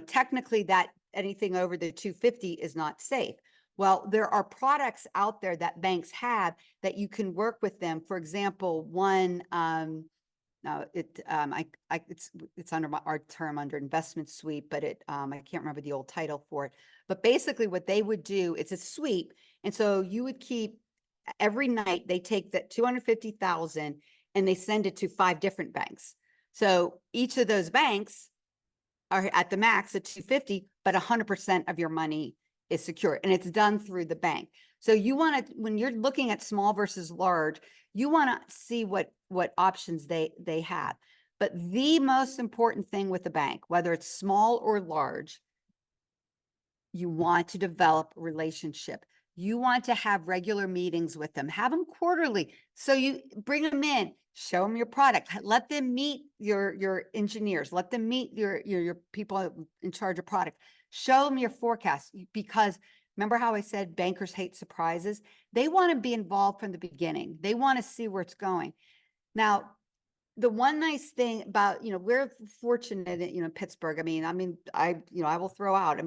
A: Technically that anything over the 250 is not safe. Well, there are products out there that banks have that you can work with them. For example, one, it's under our term under investment sweep, but I can't remember the old title for it. But basically what they would do, it's a sweep. And so you would keep every night, they take that 250,000 and they send it to 5 different banks. So each of those banks are at the max at 250, but 100% of your money is secure, and it's done through the bank. So you want to, when you're looking at small versus large, you want to see what options they have. But the most important thing with the bank, whether it's small or large, you want to develop a relationship. You want to have regular meetings with them, have them quarterly. So you bring them in, show them your product, let them meet your engineers, let them meet your people in charge of product, show them your forecast. Because remember how I said bankers hate surprises? They want to be involved from the beginning. They want to see where it's going. Now, the one nice thing about, we're fortunate in, Pittsburgh. I will throw out,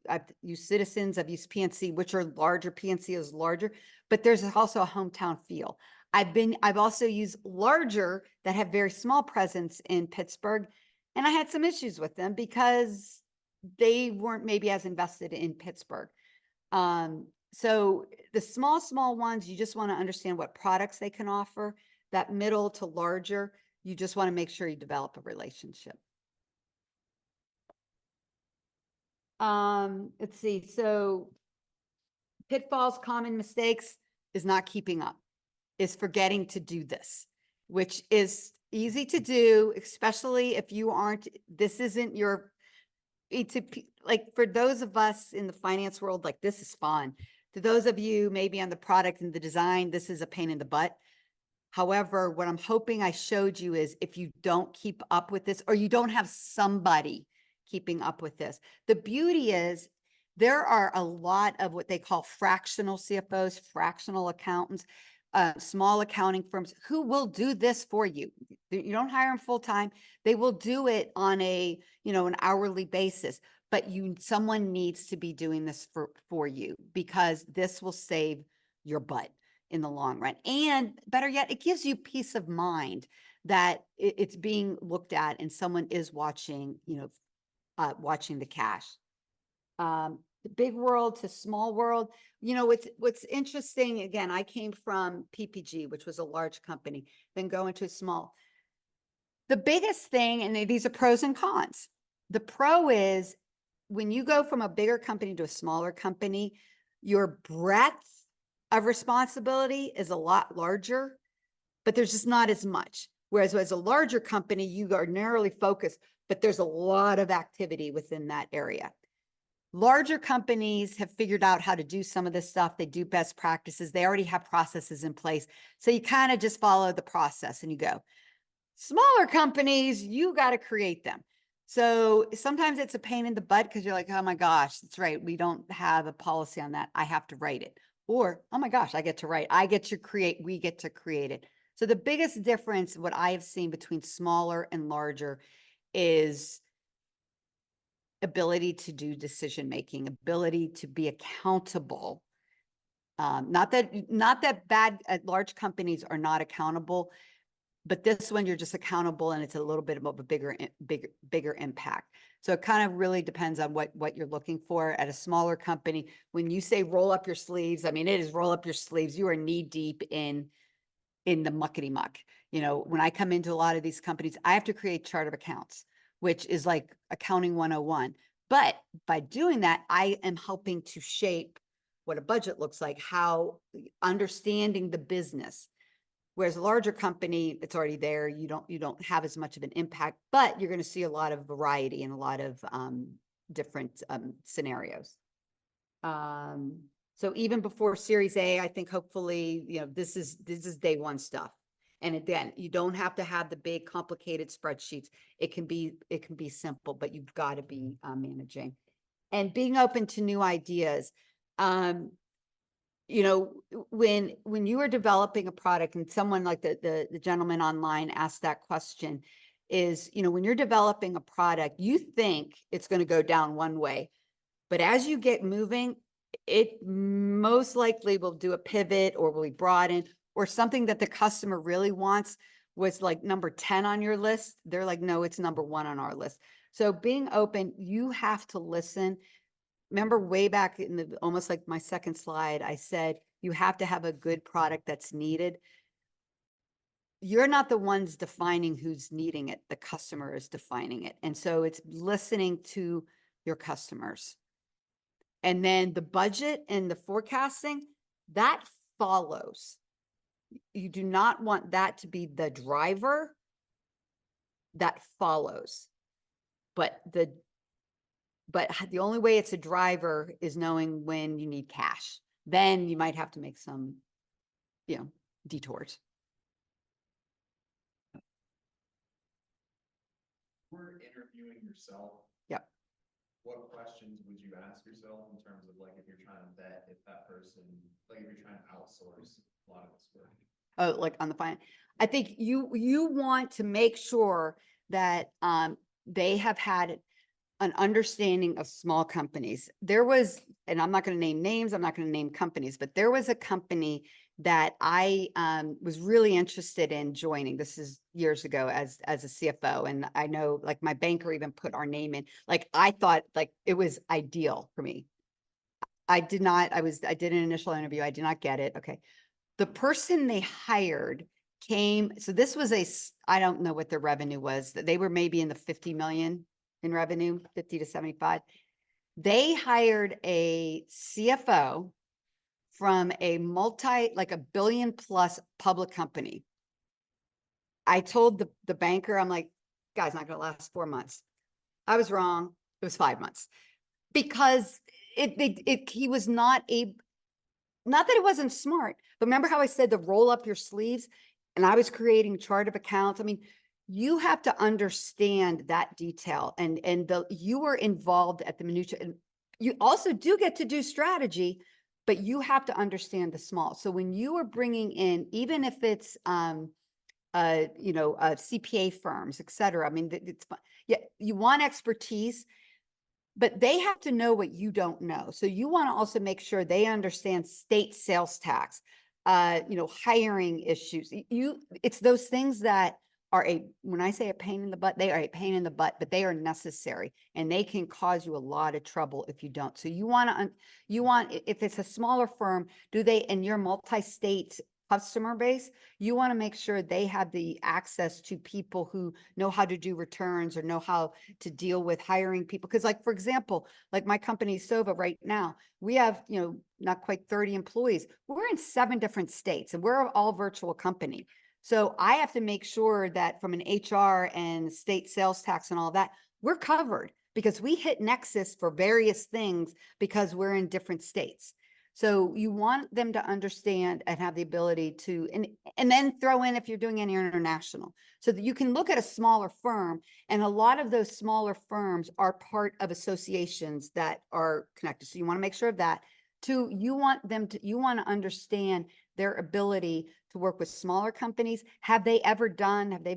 A: I've used Citizens, I've used PNC, which are larger. PNC is larger, but there's also a hometown feel. I've also used larger that have very small presence in Pittsburgh. And I had some issues with them because they weren't maybe as invested in Pittsburgh. So the small ones, you just want to understand what products they can offer. That middle to larger, you just want to make sure you develop a relationship. Let's see. So pitfalls, common mistakes is not keeping up, is forgetting to do this, which is easy to do, especially if you aren't, this isn't your, like for those of us in the finance world, like this is fun. To those of you maybe on the product and the design, this is a pain in the butt. However, what I'm hoping I showed you is if you don't keep up with this, or you don't have somebody keeping up with this, the beauty is there are a lot of what they call fractional CFOs, fractional accountants, small accounting firms who will do this for you. You don't hire them full time. They will do it on a, an hourly basis, but someone needs to be doing this for you, because this will save your butt in the long run. And better yet, it gives you peace of mind that it's being looked at and someone is watching, watching the cash. The big world to small world, what's interesting, again, I came from PPG, which was a large company, then go into a small. The biggest thing, and these are pros and cons. The pro is when you go from a bigger company to a smaller company, your breadth of responsibility is a lot larger, but there's just not as much. Whereas as a larger company, you are narrowly focused, but there's a lot of activity within that area. Larger companies have figured out how to do some of this stuff. They do best practices. They already have processes in place. So you kind of just follow the process and you go. Smaller companies, you got to create them. So sometimes it's a pain in the butt because you're like, oh my gosh, that's right. We don't have a policy on that. I have to write it. Or, oh my gosh, I get to write. I get to create. We get to create it. So the biggest difference, what I have seen between smaller and larger, is ability to do decision-making, ability to be accountable. Not that large companies are not accountable, but this one you're just accountable and it's a little bit of a bigger impact. So it kind of really depends on what you're looking for at a smaller company. When you say roll up your sleeves, it is roll up your sleeves. You are knee deep in the muckety muck. You know, when I come into a lot of these companies, I have to create chart of accounts, which is like accounting 101. But by doing that, I am helping to shape what a budget looks like, how understanding the business. Whereas a larger company, it's already there. You don't have as much of an impact, but you're going to see a lot of variety and a lot of different scenarios. So even before Series A, I think hopefully, you know, this is day one stuff. And again, you don't have to have the big complicated spreadsheets. It can be simple, but you've got to be managing and being open to new ideas. You know, when you are developing a product, and someone like the gentleman online asked that question, is, you know, when you're developing a product, you think it's going to go down one way, but as you get moving, it most likely will do a pivot or will be broadened, or something that the customer really wants was like number 10 on your list. They're like, no, it's number 1 on our list. So being open, you have to listen. Remember way back in the, almost like my second slide, I said, you have to have a good product that's needed. You're not the ones defining who's needing it. The customer is defining it. And so it's listening to your customers. And then the budget and the forecasting, that follows. You do not want that to be the driver. That follows. But the only way it's a driver is knowing when you need cash. Then you might have to make some, you know, detours.
D: We're interviewing yourself.
A: Yep.
D: What questions would you ask yourself in terms of like, if you're trying to vet if that person, like if you're trying to outsource a lot of this work?
A: Oh, like on the finance. I think you want to make sure that they have had an understanding of small companies. There was, and I'm not going to name names, I'm not going to name companies, but there was a company that I was really interested in joining. This is years ago as a CFO. And I know like my banker even put our name in. Like I thought like it was ideal for me. I did an initial interview. I did not get it. Okay. The person they hired came, so this was I don't know what their revenue was. They were maybe in the 50 million in revenue, 50 to 75. They hired a CFO from a like a billion plus public company. I told the banker, I'm like, guy's not going to last 4 months. I was wrong. It was 5 months because he was not that it wasn't smart, but remember how I said to roll up your sleeves, and I was creating chart of accounts. I mean, you have to understand that detail, and you were involved at the minutiae, and you also do get to do strategy, but you have to understand the small. So when you are bringing in, even if it's you know, CPA firms, et cetera, I mean, it's yeah, you want expertise, but they have to know what you don't know. So you want to also make sure they understand state sales tax, you know, hiring issues. It's those things that are when I say a pain in the butt, they are a pain in the butt, but they are necessary and they can cause you a lot of trouble if you don't. So you want, if it's a smaller firm, in your multi-state customer base, you want to make sure they have the access to people who know how to do returns or know how to deal with hiring people. Because like, for example, like my company Sova right now, we have, you know, not quite 30 employees. We're in 7 different states and we're all virtual company. So I have to make sure that from an HR and state sales tax and all that, we're covered because we hit Nexus for various things because we're in different states. So you want them to understand and have the ability to, and then throw in if you're doing any international, so that you can look at a smaller firm, and a lot of those smaller firms are part of associations that are connected. So you want to make sure of that. 2, you want to understand their ability to work with smaller companies. Have they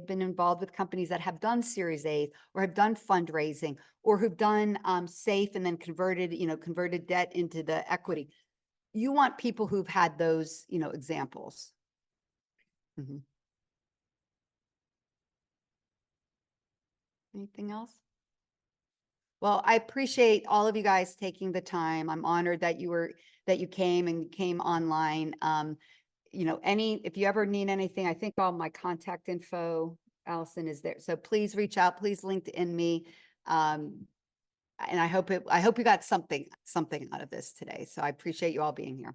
A: been involved with companies that have done Series A or have done fundraising or who've done SAFE and then converted debt into the equity? You want people who've had those, you know, examples. Mm-hmm. Anything else? Well, I appreciate all of you guys taking the time. I'm honored that you came online. you know, if you ever need anything, I think all my contact info, Allison, is there. So please reach out, please LinkedIn me. And I hope you got something out of this today. So I appreciate you all being here.